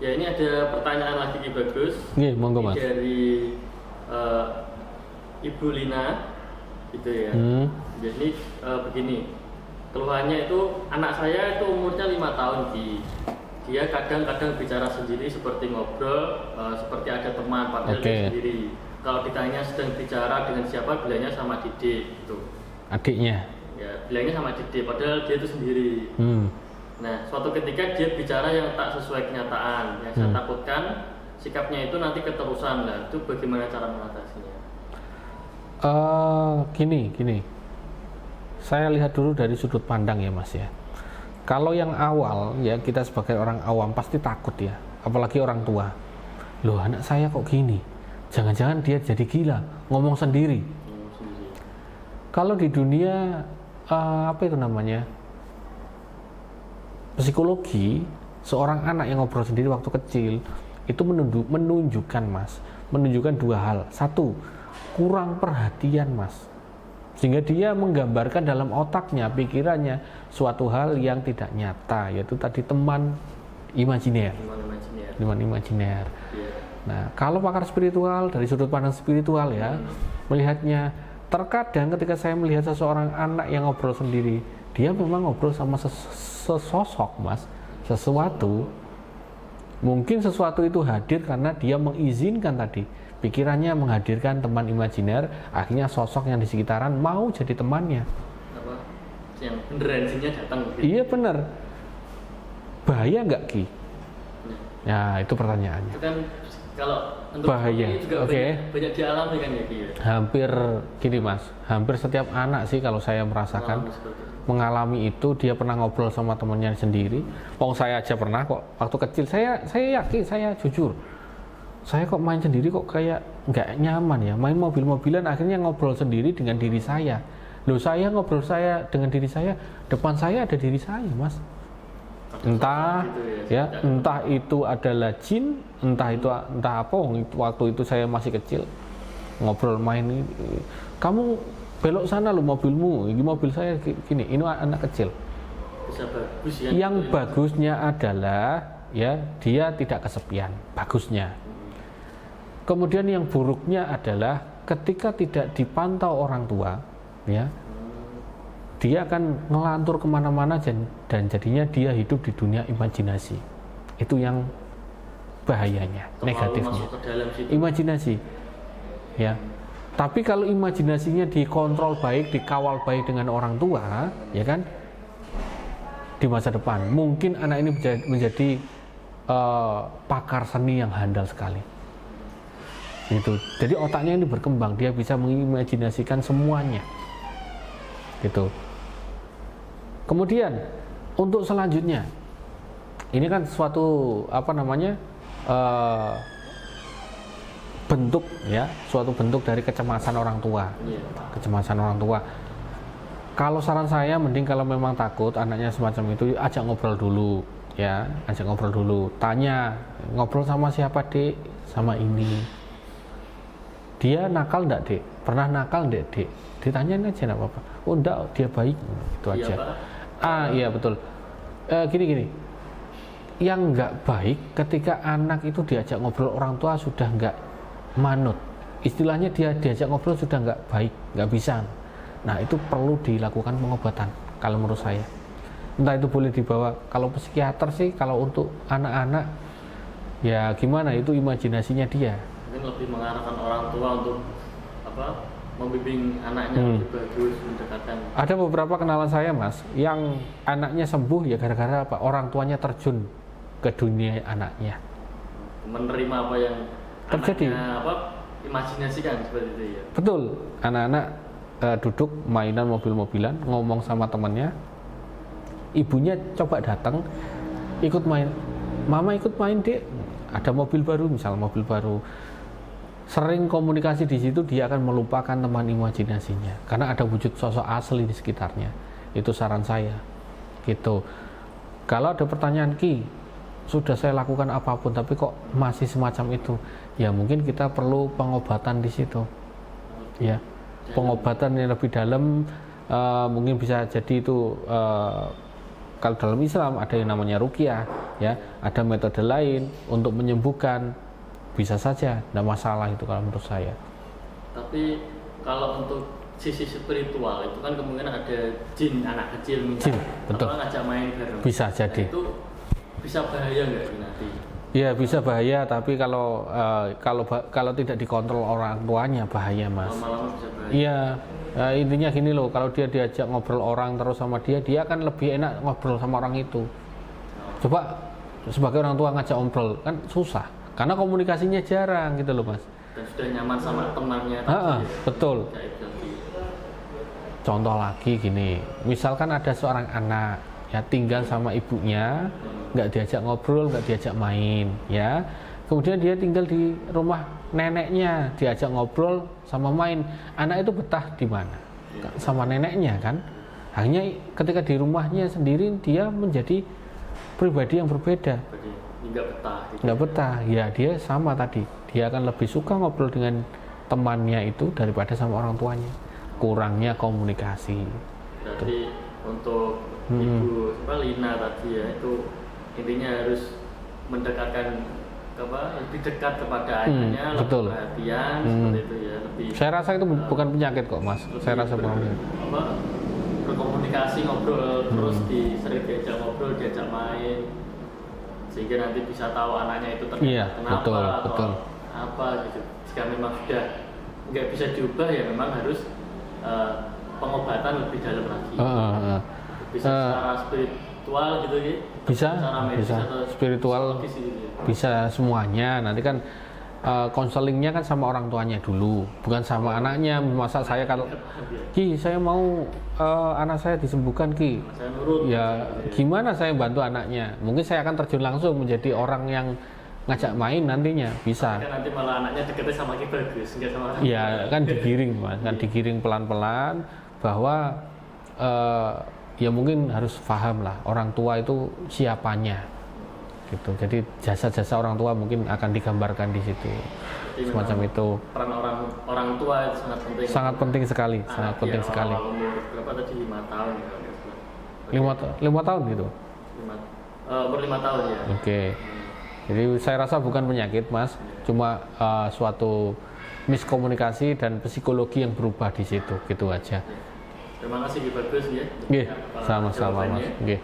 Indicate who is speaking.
Speaker 1: Ya ini ada pertanyaan lagi Ki Bagus.
Speaker 2: Nggih, monggo Mas.
Speaker 1: Dari Ibu Lina, gitu ya. Jadi begini, keluhannya itu anak saya itu umurnya 5 tahun Ki. Dia kadang-kadang bicara sendiri seperti ngobrol, seperti ada teman padahal dia sendiri. Kalau ditanya sedang bicara dengan siapa, bilangnya sama Dede gitu.
Speaker 2: Adiknya?
Speaker 1: Ya, bilangnya sama Dede padahal dia itu sendiri. Nah, suatu ketika dia bicara yang tak sesuai kenyataan. Yang saya takutkan sikapnya itu nanti keterusan. Nah, itu bagaimana cara mengatasinya?
Speaker 2: Gini. Saya lihat dulu dari sudut pandang ya Mas ya. Kalau yang awal ya, kita sebagai orang awam pasti takut ya. Apalagi orang tua. Loh, anak saya kok gini? Jangan-jangan dia jadi gila, ngomong sendiri. Kalau di dunia apa itu namanya? Psikologi, seorang anak yang ngobrol sendiri waktu kecil itu menunjukkan Mas, menunjukkan dua hal. Satu, kurang perhatian Mas, sehingga dia menggambarkan dalam otaknya, pikirannya suatu hal yang tidak nyata, yaitu tadi teman imajiner. Nah, kalau pakar spiritual dari sudut pandang spiritual ya, melihatnya terkadang ketika saya melihat seseorang anak yang ngobrol sendiri, dia memang ngobrol sama sesosok Mas, sesuatu. Mungkin sesuatu itu hadir karena dia mengizinkan tadi, pikirannya menghadirkan teman imajiner, akhirnya sosok yang di sekitaran mau jadi temannya.
Speaker 1: Apa? Yang beneran jinnya datang gitu.
Speaker 2: Iya benar. Bahaya nggak Ki? Ya itu pertanyaannya.
Speaker 1: Itu kan kalau untuk
Speaker 2: bahaya.
Speaker 1: Juga banyak dialami kan ya Ki?
Speaker 2: Hampir gini Mas, hampir setiap anak sih kalau saya merasakan mengalami itu. Dia pernah ngobrol sama temannya sendiri. Saya aja pernah kok waktu kecil. Saya yakin, saya jujur, saya kok main sendiri kok kayak nggak nyaman ya, main mobil-mobilan, akhirnya ngobrol sendiri dengan diri saya. Loh, saya ngobrol saya dengan diri saya, depan saya ada diri saya Mas. Entah ya, entah itu adalah jin, entah apa. Waktu itu saya masih kecil, ngobrol main ini, kamu belok sana lo mobilmu, ini mobil saya gini, ini anak kecil.
Speaker 1: Bisa bagus ya.
Speaker 2: Yang bagusnya adalah ya dia tidak kesepian, bagusnya. Kemudian yang buruknya adalah ketika tidak dipantau orang tua, ya, dia akan ngelantur kemana-mana dan jadinya dia hidup di dunia imajinasi. Itu yang bahayanya, negatifnya. Imajinasi, ya. Tapi kalau imajinasinya dikontrol baik, dikawal baik dengan orang tua, ya kan, di masa depan mungkin anak ini menjadi pakar seni yang handal sekali. Gitu. Jadi otaknya ini berkembang, dia bisa mengimajinasikan semuanya. Gitu. Kemudian untuk selanjutnya, ini kan suatu apa namanya? Bentuk ya, suatu bentuk dari kecemasan orang tua. Kecemasan orang tua. Kalau saran saya mending kalau memang takut anaknya semacam itu, ajak ngobrol dulu ya, ajak ngobrol dulu. Tanya, ngobrol sama siapa Dek? Sama ini. Dia nakal enggak Dek? Pernah nakal enggak Dek? Ditanyain aja enggak apa-apa. Oh enggak, dia baik. Itu aja. Iya betul. Gini. Yang enggak baik ketika anak itu diajak ngobrol orang tua sudah enggak manut, istilahnya dia diajak ngobrol sudah nggak baik, nggak bisa. Nah itu perlu dilakukan pengobatan kalau menurut saya. Entah itu boleh dibawa, kalau psikiater sih, kalau untuk anak-anak ya gimana, itu imajinasinya dia.
Speaker 1: Mungkin lebih mengarahkan orang tua untuk apa, membimbing anaknya lebih bagus, mendekatkan.
Speaker 2: Ada beberapa kenalan saya Mas, yang anaknya sembuh ya gara-gara apa? Orang tuanya terjun ke dunia anaknya.
Speaker 1: Menerima apa yang
Speaker 2: terjadi,
Speaker 1: imajinasikan seperti itu ya.
Speaker 2: Betul, anak-anak duduk mainan mobil-mobilan, ngomong sama temannya, ibunya coba datang, ikut main, mama ikut main Dek, ada mobil baru, misal mobil baru. Sering komunikasi di situ, dia akan melupakan teman imajinasinya, karena ada wujud sosok asli di sekitarnya. Itu saran saya, gitu. Kalau ada pertanyaan Ki, sudah saya lakukan apapun tapi kok masih semacam itu, ya mungkin kita perlu pengobatan di situ ya, pengobatan yang lebih dalam. Mungkin bisa jadi itu kalau dalam Islam ada yang namanya ruqyah, ya, ada metode lain untuk menyembuhkan, bisa saja, tidak masalah itu kalau menurut saya.
Speaker 1: Tapi kalau untuk sisi spiritual itu kan kemungkinan ada jin anak kecil minta,
Speaker 2: betul.
Speaker 1: atau ngajak main bareng.
Speaker 2: Bisa jadi.
Speaker 1: Nah, itu bisa bahaya nggak sih nanti?
Speaker 2: Ya bisa bahaya, tapi kalau tidak dikontrol orang tuanya bahaya, Mas.
Speaker 1: Lama-lama bisa bahaya.
Speaker 2: Iya, intinya gini loh, kalau dia diajak ngobrol orang terus sama dia akan lebih enak ngobrol sama orang itu. Coba sebagai orang tua ngajak ngobrol kan susah, karena komunikasinya jarang gitu loh, Mas.
Speaker 1: Dan sudah nyaman sama temannya tadi.
Speaker 2: Betul. Contoh lagi gini, misalkan ada seorang anak ya tinggal sama ibunya, nggak diajak ngobrol, nggak diajak main, ya. Kemudian dia tinggal di rumah neneknya, diajak ngobrol sama main. Anak itu betah di mana? Sama neneknya kan. Hanya ketika di rumahnya sendiri dia menjadi pribadi yang berbeda.
Speaker 1: Nggak betah. Gitu.
Speaker 2: Nggak betah, ya dia sama tadi. Dia akan lebih suka ngobrol dengan temannya itu daripada sama orang tuanya. Kurangnya komunikasi.
Speaker 1: Berarti untuk Ibu Lina tadi ya, itu intinya harus mendekatkan lebih dekat kepada ayahnya, lebih perhatian seperti itu ya, lebih.
Speaker 2: Saya rasa itu bukan penyakit kok, Mas. Saya rasa bukan.
Speaker 1: Berkomunikasi, ngobrol terus sering diajak ngobrol, diajak main, sehingga nanti bisa tahu anaknya itu ternyata kenapa atau apa gitu. Jika memang sudah nggak bisa diubah ya memang harus pengobatan lebih dalam lagi. Bisa secara spiritual gitu ya.
Speaker 2: Bisa spiritual,
Speaker 1: gitu ya.
Speaker 2: bisa semuanya. Nanti kan konselingnya kan sama orang tuanya dulu, bukan sama anaknya. Masa saya kalau Ki, saya mau anak saya disembuhkan Ki,
Speaker 1: saya nurut,
Speaker 2: ya gimana saya bantu anaknya? Mungkin saya akan terjun langsung menjadi orang yang ngajak main nantinya, bisa.
Speaker 1: Kan nanti malah anaknya deketnya sama Ki Bagus, enggak sama orang.
Speaker 2: Ya kan digiring, Mas, kan digiring pelan-pelan bahwa ya mungkin harus paham lah orang tua itu siapanya gitu. Jadi jasa-jasa orang tua mungkin akan digambarkan di situ. Jadi semacam itu.
Speaker 1: Peran orang tua itu sangat penting.
Speaker 2: Sangat penting sekali, sangat penting sekali.
Speaker 1: Umur berapa tadi 5 tahun ya?
Speaker 2: 5 tahun gitu.
Speaker 1: Umur 5 tahun ya.
Speaker 2: Oke. Jadi saya rasa bukan penyakit, Mas, cuma suatu miskomunikasi dan psikologi yang berubah di situ, gitu aja.
Speaker 1: Terima kasih Bagus ya.
Speaker 2: Nggih, sama-sama, Mas. Nggih.